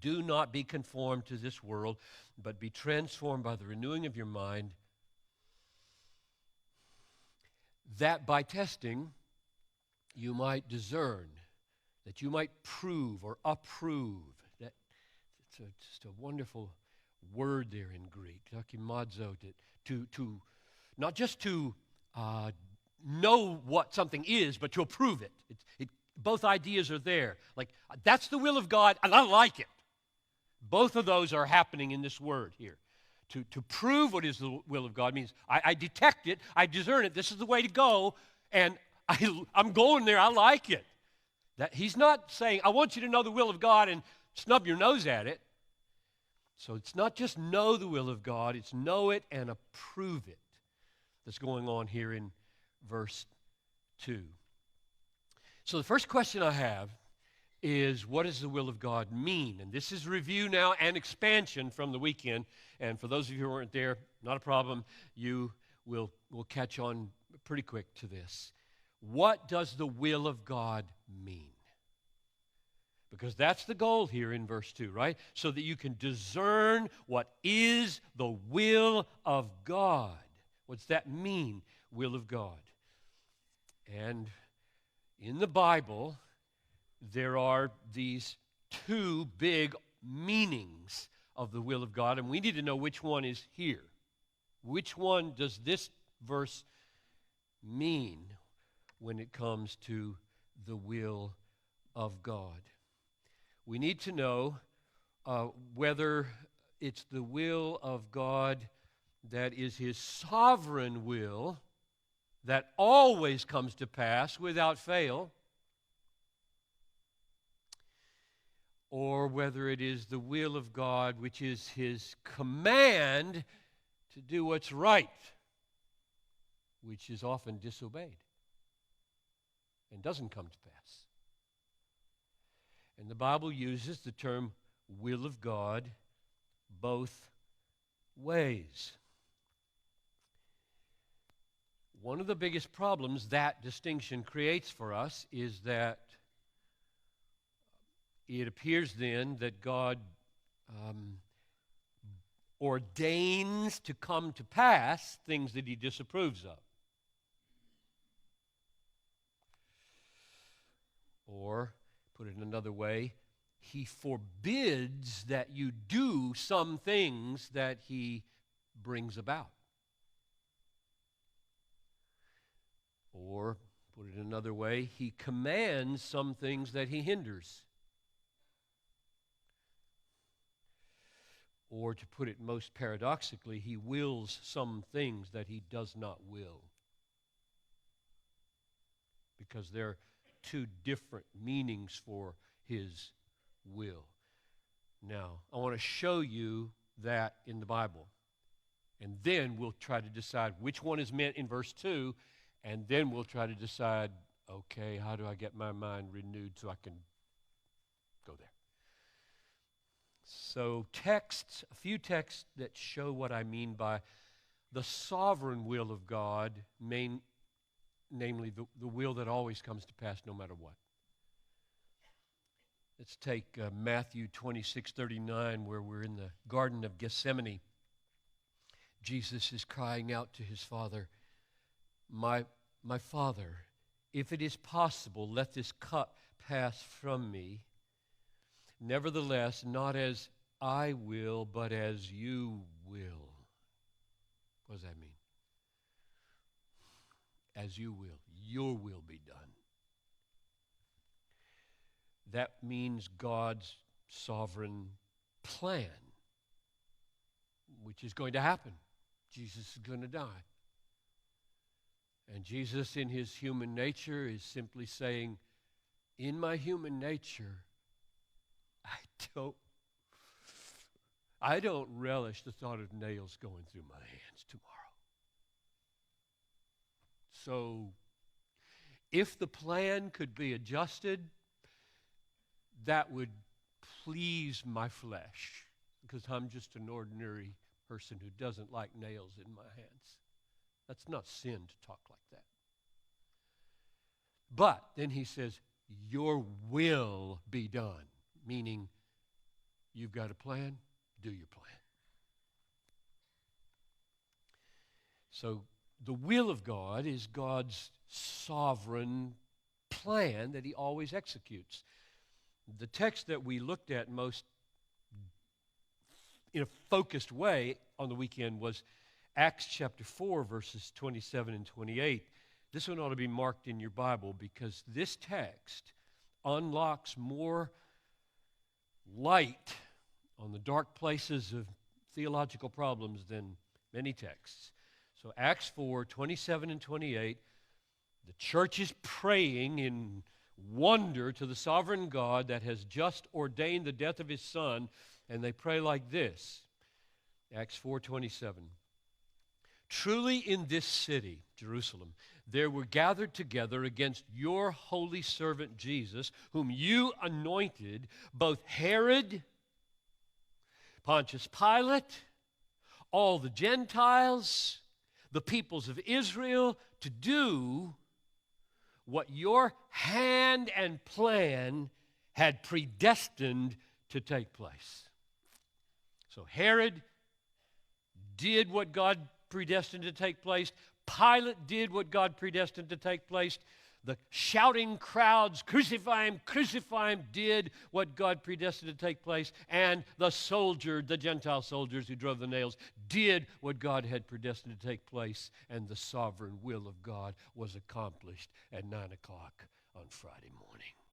Do not be conformed to this world, but be transformed by the renewing of your mind, that by testing you might discern, that you might prove or approve. It's just a wonderful word there in Greek, dokimazo, to not just to know what something is, but to approve it. Both ideas are there. Like, that's the will of God, and I like it. Both of those are happening in this word here. To prove what is the will of God means I detect it, I discern it, this is the way to go, and I'm going there, I like it. That he's not saying, I want you to know the will of God and snub your nose at it. So it's not just know the will of God, it's know it and approve it. That's going on here in verse 2. So the first question I have is, what does the will of God mean? And this is review now and expansion from the weekend. And for those of you who weren't there, not a problem. You will catch on pretty quick to this. What does the will of God mean? Because that's the goal here in verse 2, right? So that you can discern what is the will of God. What's that mean, will of God? And in the Bible, there are these two big meanings of the will of God, and we need to know which one is here. Which one does this verse mean when it comes to the will of God? We need to know whether it's the will of God that is his sovereign will that always comes to pass without fail, or whether it is the will of God which is his command to do what's right, which is often disobeyed and doesn't come to pass. And the Bible uses the term will of God both ways. One of the biggest problems that distinction creates for us is that it appears then that God ordains to come to pass things that he disapproves of. Or, put it another way, he forbids that you do some things that he brings about. Or, put it another way, he commands some things that he hinders. Or, to put it most paradoxically, he wills some things that he does not will. Because they're two different meanings for his will. Now, I want to show you that in the Bible. And then we'll try to decide which one is meant in verse 2, and then we'll try to decide, okay, how do I get my mind renewed so I can go there? So a few texts that show what I mean by the sovereign will of God, namely the will that always comes to pass no matter what. Let's take Matthew 26:39, where we're in the Garden of Gethsemane. Jesus is crying out to his Father, My Father, if it is possible, let this cup pass from me. Nevertheless, not as I will, but as you will. What does that mean? As you will. Your will be done. That means God's sovereign plan, which is going to happen. Jesus is going to die. And Jesus, in his human nature, is simply saying, in my human nature, I don't relish the thought of nails going through my hands tomorrow. So, if the plan could be adjusted, that would please my flesh, because I'm just an ordinary person who doesn't like nails in my hands. That's not sin to talk like that. But then he says, your will be done, meaning You've got a plan, do your plan. So the will of God is God's sovereign plan that he always executes. The text that we looked at most in a focused way on the weekend was Acts chapter 4, verses 27 and 28. This one ought to be marked in your Bible because this text unlocks more light on the dark places of theological problems than many texts. So Acts 4, 27 and 28, the church is praying in wonder to the sovereign God that has just ordained the death of his Son, and they pray like this. Acts 4:27. Truly in this city, Jerusalem, there were gathered together against your holy servant Jesus, whom you anointed, both Herod, Pontius Pilate, all the Gentiles, the peoples of Israel, to do what your hand and plan had predestined to take place. So Herod did what God predestined to take place. Pilate did what God predestined to take place. The shouting crowds, crucify him, did what God predestined to take place. And the Gentile soldiers who drove the nails, did what God had predestined to take place. And the sovereign will of God was accomplished at 9 o'clock on Friday morning.